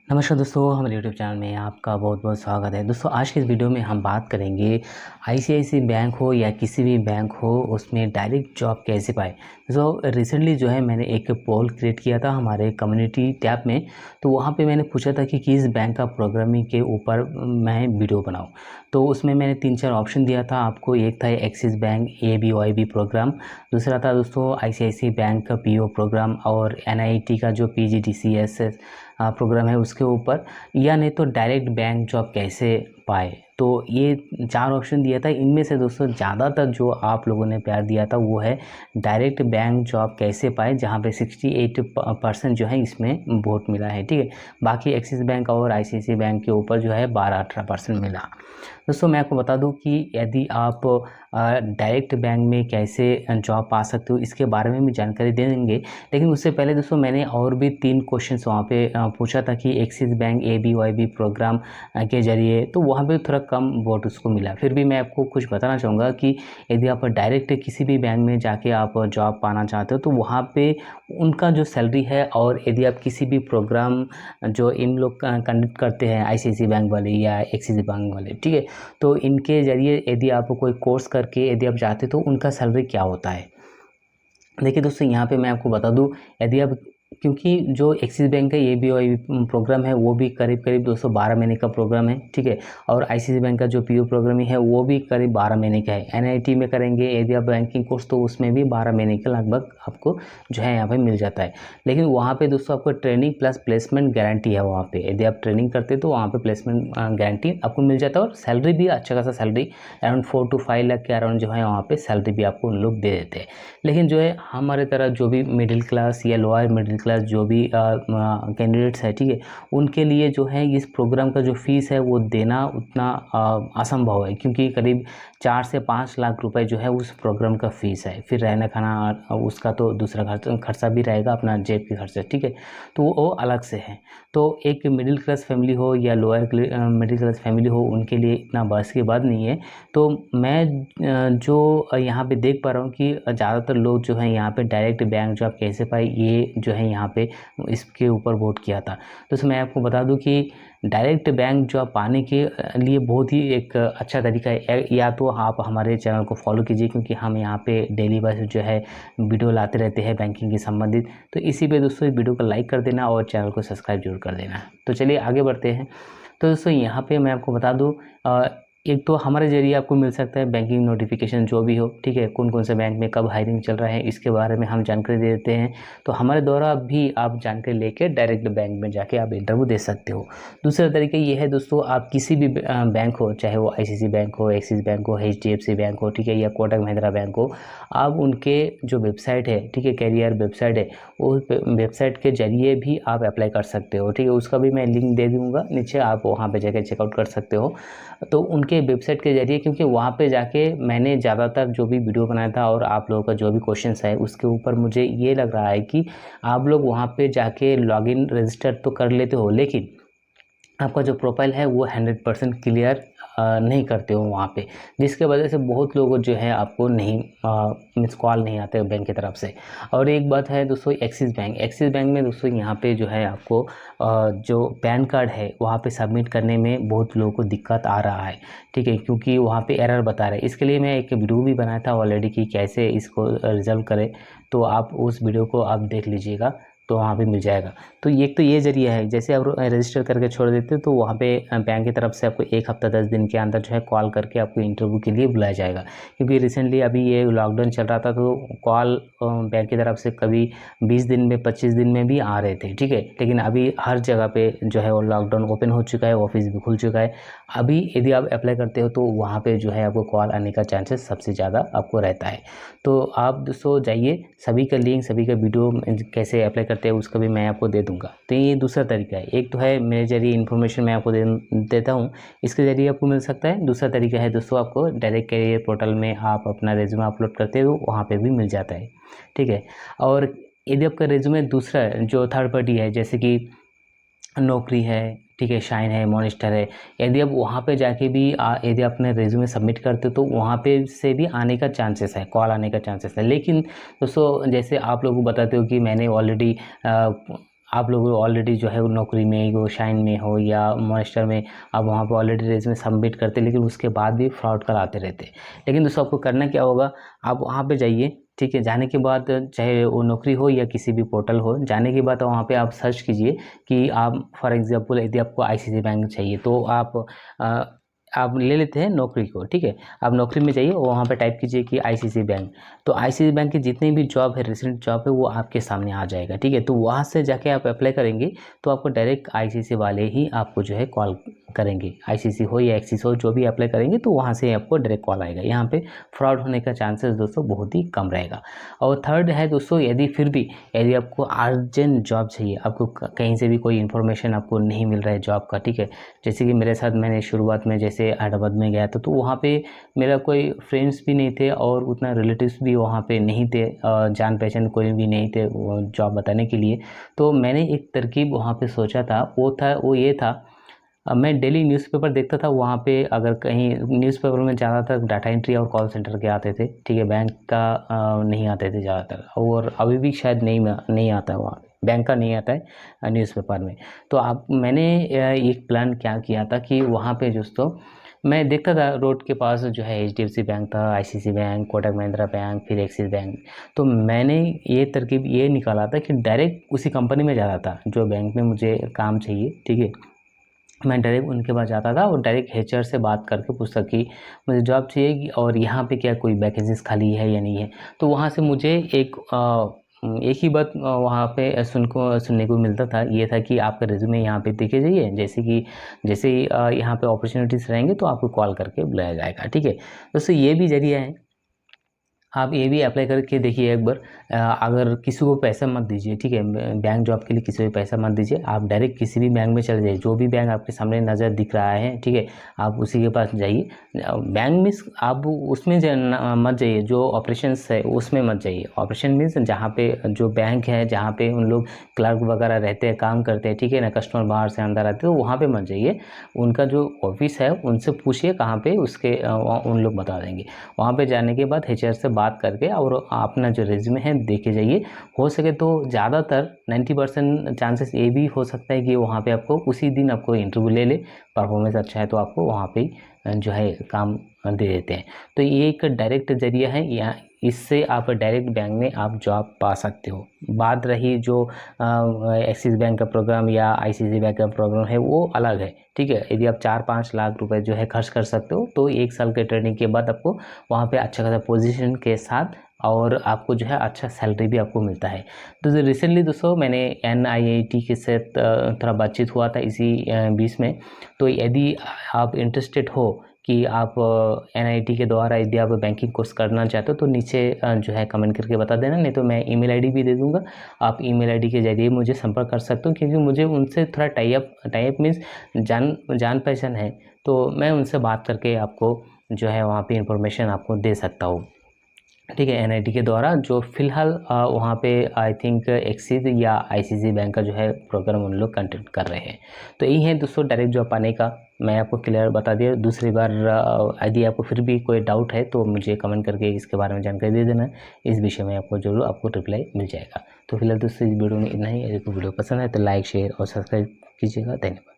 नमस्कार दोस्तों, हमारे यूट्यूब चैनल में आपका बहुत बहुत स्वागत है। दोस्तों आज की इस वीडियो में हम बात करेंगे आईसीआईसीआई बैंक हो या किसी भी बैंक हो, उसमें डायरेक्ट जॉब कैसे पाए। दोस्तों रिसेंटली जो है मैंने एक पोल क्रिएट किया था हमारे कम्युनिटी टैब में। तो वहाँ पे मैंने पूछा था कि किस बैंक का प्रोग्रामिंग के ऊपर मैं वीडियो बनाऊँ। तो उसमें मैंने 3-4 ऑप्शन दिया था आपको। एक था एक्सिस बैंक ABYB प्रोग्राम, दूसरा था दोस्तों आईसीआईसीआई बैंक का PO प्रोग्राम, और NIT का जो PGDCS प्रोग्राम है उसके ऊपर, या नहीं तो डायरेक्ट बैंक जॉब कैसे पाए। तो ये 4 ऑप्शन दिया था। इनमें से दोस्तों ज़्यादातर जो आप लोगों ने प्यार दिया था वो है डायरेक्ट बैंक जॉब कैसे पाए, जहाँ पे 68% जो है इसमें वोट मिला है। ठीक है, बाकी एक्सिस बैंक और ICICI बैंक के ऊपर जो है 12-18% मिला। दोस्तों मैं आपको बता दूं कि यदि आप डायरेक्ट बैंक में कैसे जॉब पा सकते हो इसके बारे में भी जानकारी दे देंगे। लेकिन उससे पहले दोस्तों मैंने और भी 3 क्वेश्चंस वहाँ पे पूछा था कि एक्सिस बैंक ABYB प्रोग्राम के जरिए, तो वहाँ पे थोड़ा कम वोट उसको मिला। फिर भी मैं आपको कुछ बताना चाहूँगा कि यदि आप डायरेक्ट किसी भी बैंक में जाके आप जॉब पाना चाहते हो तो वहाँ पे उनका जो सैलरी है, और यदि आप किसी भी प्रोग्राम जो इन लोग कंडक्ट करते हैं ICICI बैंक वाले या एक्सिस बैंक वाले, ठीक है, तो इनके ज़रिए यदि आप कोई कोर्स करके यदि आप जाते तो उनका सैलरी क्या होता है। देखिए दोस्तों यहाँ पे मैं आपको बता दूँ, यदि आप, क्योंकि जो एक्सिस बैंक का ABYB प्रोग्राम है वो भी करीब करीब 212 महीने का प्रोग्राम है। ठीक है, और ICICI बैंक का जो PO प्रोग्राम है वो भी करीब 12 महीने का है। NIT में करेंगे यदि आप बैंकिंग कोर्स तो उसमें भी 12 महीने के लगभग आपको जो है यहाँ पे मिल जाता है। लेकिन वहाँ पे दोस्तों आपको ट्रेनिंग प्लस प्लेसमेंट गारंटी है। वहाँ पे यदि आप ट्रेनिंग करते तो वहाँ पे प्लेसमेंट गारंटी आपको मिल जाता है, और सैलरी भी अच्छा खासा सैलरी अराउंड 4 to 5 लाख के अराउंड जो है वहाँ पे सैलरी भी आपको उन लोग दे देते हैं। लेकिन जो है हमारे तरह जो भी मिडिल क्लास या लोअर मिडिल क्लास जो भी कैंडिडेट्स है, ठीक है, उनके लिए जो है इस प्रोग्राम का जो फीस है वो देना उतना असंभव है, क्योंकि करीब 4 से 5 लाख रुपए जो है उस प्रोग्राम का फीस है। फिर रहना खाना उसका तो दूसरा खर्चा भी रहेगा, अपना जेब के खर्चा, ठीक है, तो वो अलग से है। तो एक मिडिल क्लास फैमिली हो या लोअर मिडिल क्लास फैमिली हो, उनके लिए इतना बस की बात नहीं है। तो मैं जो यहाँ पे देख पा रहा हूँ कि ज़्यादातर लोग जो है यहाँ पे डायरेक्ट बैंक जॉब कैसे पाए, ये जो है यहाँ पे इसके ऊपर वोट किया था। तो मैं आपको बता दूं कि डायरेक्ट बैंक जॉब पाने के लिए बहुत ही एक अच्छा तरीका है। या तो आप हमारे चैनल को फॉलो कीजिए, क्योंकि हम यहाँ पे डेली बेसिस जो है वीडियो लाते रहते हैं बैंकिंग के संबंधित। तो इसी पे दोस्तों वीडियो को लाइक कर देना और चैनल को सब्सक्राइब जरूर कर देना। तो चलिए आगे बढ़ते हैं। तो दोस्तों यहाँ पे मैं आपको बता दूँ, एक तो हमारे जरिए आपको मिल सकता है बैंकिंग नोटिफिकेशन जो भी हो, ठीक है, कौन कौन से बैंक में कब हायरिंग चल रहा है इसके बारे में हम जानकारी दे देते हैं। तो हमारे द्वारा भी आप जानकारी लेके डायरेक्ट बैंक में जाके आप इंटरव्यू दे सकते हो। दूसरा तरीका ये है दोस्तों, आप किसी भी बैंक हो, चाहे वो ICICI बैंक हो, एक्सिस बैंक हो, HDFC बैंक हो, ठीक है, या कोटक महिंद्रा बैंक हो, आप उनके जो वेबसाइट है, ठीक है, कैरियर वेबसाइट है, उस वेबसाइट के जरिए भी आप अप्लाई कर सकते हो। ठीक है, उसका भी मैं लिंक दे दूँगा नीचे, आप वहाँ पे जाके चेकआउट कर सकते हो। तो उनके वेबसाइट के जरिए, क्योंकि वहाँ पे जाके मैंने ज़्यादातर जो भी वीडियो बनाया था और आप लोगों का जो भी क्वेश्चंस है उसके ऊपर मुझे ये लग रहा है कि आप लोग वहाँ पे जाके लॉगिन रजिस्टर तो कर लेते हो, लेकिन आपका जो प्रोफाइल है वो 100% क्लियर नहीं करते हो वहाँ पे, जिसके वजह से बहुत लोग जो है आपको नहीं मिस कॉल नहीं आते बैंक की तरफ से। और एक बात है दोस्तों, एक्सिस बैंक में दोस्तों यहाँ पे जो है आपको जो पैन कार्ड है वहाँ पे सबमिट करने में बहुत लोगों को दिक्कत आ रहा है। ठीक है, क्योंकि वहाँ पे एरर बता रहा है। इसके लिए मैं एक वीडियो भी बनाया था ऑलरेडी कि कैसे इसको रिजल्व करें, तो आप उस वीडियो को आप देख लीजिएगा, तो वहाँ पे मिल जाएगा। तो एक तो ये जरिया है, जैसे आप रजिस्टर करके छोड़ देते हो तो वहाँ पे बैंक की तरफ से आपको 1 हफ्ता 10 दिन के अंदर जो है कॉल करके आपको इंटरव्यू के लिए बुलाया जाएगा। क्योंकि रिसेंटली अभी ये लॉकडाउन चल रहा था, तो कॉल बैंक की तरफ से कभी 20 दिन में 25 दिन में भी आ रहे थे। ठीक है, लेकिन अभी हर जगह पे जो है वो लॉकडाउन ओपन हो चुका है, ऑफिस भी खुल चुका है। अभी यदि आप अप्लाई करते हो तो वहाँ पे जो है आपको कॉल आने का चांसेस सबसे ज़्यादा आपको रहता है। तो आप दोस्तों जाइए, सभी का लिंक, सभी का वीडियो कैसे अप्लाई करते हैं उसका भी मैं आपको दे दूंगा। तो ये दूसरा तरीका है। एक तो है मेरे जरिए इन्फॉर्मेशन मैं आपको देता हूँ, इसके ज़रिए आपको मिल सकता है। दूसरा तरीका है दोस्तों, आपको डायरेक्ट कैरियर पोर्टल में आप अपना रेज्यूमे अपलोड करते हो, वहाँ पे भी मिल जाता है। ठीक है, और यदि आपका रेज्यूमे दूसरा जो थर्ड पार्टी है, जैसे कि नौकरी है, ठीक है, शाइन है, मॉनिस्टर है, यदि आप वहाँ पे जाके भी यदि अपने रेज्यूमे सबमिट करते हो तो वहाँ पे से भी आने का चांसेस है, कॉल आने का चांसेस है। लेकिन दोस्तों जैसे आप लोगों को बताते हो कि मैंने ऑलरेडी आप लोग ऑलरेडी जो है वो नौकरी में, वो शाइन में हो या मॉन्स्टर में, आप वहाँ पे ऑलरेडी रेज्यूमे सबमिट करते, लेकिन उसके बाद भी फ्रॉड कल आते रहते। लेकिन दोस्तों आपको करना क्या होगा, आप वहाँ पे जाइए, ठीक है। जाने के बाद चाहे वो नौकरी हो या किसी भी पोर्टल हो, जाने के बाद वहाँ पे आप सर्च कीजिए कि आप फॉर एग्जांपल यदि आपको आईसीआईसी बैंक चाहिए तो आप ले लेते हैं नौकरी को, ठीक है। आप नौकरी में जाइए और वहाँ पे टाइप कीजिए कि आईसीआईसी बैंक। तो आईसीआईसी बैंक की जितनी भी जॉब है, रिसेंट जॉब है, वो आपके सामने आ जाएगा, ठीक है। तो वहाँ से जाके आप अप्लाई करेंगे तो आपको डायरेक्ट आईसीआईसी वाले ही आपको जो है कॉल करेंगे। आईसीआईसी हो या एक्सिस हो, जो भी अप्लाई करेंगे तो वहाँ से आपको डायरेक्ट कॉल आएगा। यहाँ पे फ्रॉड होने का चांसेस दोस्तों बहुत ही कम रहेगा। और थर्ड है दोस्तों, यदि आपको अर्जेंट जॉब चाहिए, आपको कहीं से भी कोई इन्फॉर्मेशन आपको नहीं मिल रहा है जॉब का, ठीक है। जैसे कि मेरे साथ, मैंने शुरुआत में जैसे हैदराबाद में गया था तो वहाँ पे मेरा कोई फ्रेंड्स भी नहीं थे और उतना रिलेटिव्स भी वहाँ पे नहीं थे, जान पहचान कोई भी नहीं थे जॉब बताने के लिए। तो मैंने एक तरकीब वहाँ पे सोचा था, वो ये था, मैं डेली न्यूज़पेपर देखता था। वहाँ पे अगर कहीं न्यूज़पेपर में ज़्यादातर डाटा एंट्री और कॉल सेंटर के आते थे, ठीक है, बैंक का नहीं आते थे ज़्यादातर, और अभी भी शायद नहीं आता है वहाँ, बैंक का नहीं आता है न्यूज़पेपर में। तो मैंने एक प्लान क्या किया था कि वहाँ पे दोस्तों मैं देखता था रोड के पास जो है एचडीएफसी बैंक था, ICICI bank, Kotak Mahindra bank, फिर एक्सिस बैंक। तो मैंने ये तरकीब ये निकाला था कि डायरेक्ट उसी कंपनी में जाता था जो बैंक में मुझे काम चाहिए, ठीक है। मैं डायरेक्ट उनके पास जाता था और डायरेक्ट एचआर से बात करके पूछता कि मुझे जॉब चाहिए और यहाँ पे क्या कोई वैकेंसीज खाली है या नहीं है। तो वहाँ से मुझे एक ही बात वहाँ पे सुनने को मिलता था, ये था कि आपका रिज्यूमे यहाँ पे देखे जाइए, जैसे ही यहाँ पे अपॉर्चुनिटीज़ रहेंगे तो आपको कॉल करके बुलाया जाएगा, ठीक है। दोस्तों ये भी जरिया है, आप ये भी अप्लाई करके देखिए एक बार। अगर किसी को पैसा मत दीजिए, ठीक है, बैंक जॉब के लिए किसी को पैसा मत दीजिए। आप डायरेक्ट किसी भी बैंक में चले जाइए, जो भी बैंक आपके सामने नज़र दिख रहा है, ठीक है, आप उसी के पास जाइए। बैंक मीन्स आप उसमें मत जाइए, जो ऑपरेशंस है उसमें मत जाइए। ऑपरेशन मीन्स जहाँ पे जो बैंक है, जहाँ पे उन लोग क्लर्क वगैरह रहते हैं, काम करते हैं, ठीक है ना, कस्टमर बाहर से अंदर आते हैं, तो वहाँ पे मत जाइए। उनका जो ऑफिस है उनसे पूछिए कहाँ पे, उन लोग बता देंगे। वहाँ पे जाने के बाद एचआर से बात करके और अपना जो रिज्यूमे है देखे जाइए। हो सके तो ज़्यादातर 90% चांसेस ये भी हो सकता है कि वहाँ पे आपको उसी दिन आपको इंटरव्यू ले ले, परफॉर्मेंस अच्छा है तो आपको वहाँ पे जो है काम दे देते हैं। तो ये एक डायरेक्ट जरिया है, या इससे आप डायरेक्ट बैंक में आप जॉब पा सकते हो। बात रही जो एक्सिस बैंक का प्रोग्राम या आईसीआईसी बैंक का प्रोग्राम है, वो अलग है, ठीक है। यदि आप 4-5 लाख रुपए जो है खर्च कर सकते हो तो 1 साल के ट्रेनिंग के बाद आपको वहाँ पे अच्छा खासा पोजीशन के साथ और आपको जो है अच्छा सैलरी भी आपको मिलता है। तो रिसेंटली दोस्तों मैंने NIIT के साथ थोड़ा बातचीत हुआ था इसी बीच में। तो यदि आप इंटरेस्टेड हो कि आप NIT के द्वारा यदि आप बैंकिंग कोर्स करना चाहते हो तो नीचे जो है कमेंट करके बता देना, नहीं तो मैं ईमेल आईडी भी दे दूंगा। आप ईमेल आईडी के जरिए मुझे संपर्क कर सकते हो, क्योंकि मुझे उनसे थोड़ा टाई अप मीन्स जान पहचान है। तो मैं उनसे बात करके आपको जो है वहाँ पे इंफॉर्मेशन आपको दे सकता हूँ, ठीक है। NIT के द्वारा जो फिलहाल वहाँ पे आई थिंक एक्सिस या आईसीआईसी बैंक का जो है प्रोग्राम उन लोग कंडक्ट कर रहे हैं। तो यही है दोस्तों डायरेक्ट जॉब पाने का, मैं आपको क्लियर बता दिया। दूसरी बार यदि आपको फिर भी कोई डाउट है तो मुझे कमेंट करके इसके बारे में जानकारी दे देना, इस विषय में आपको जरूर आपको रिप्लाई मिल जाएगा। तो फिलहाल दोस्तों इस वीडियो में इतना ही। यदि आपको वीडियो पसंद है तो लाइक, शेयर और सब्सक्राइब कीजिएगा। धन्यवाद।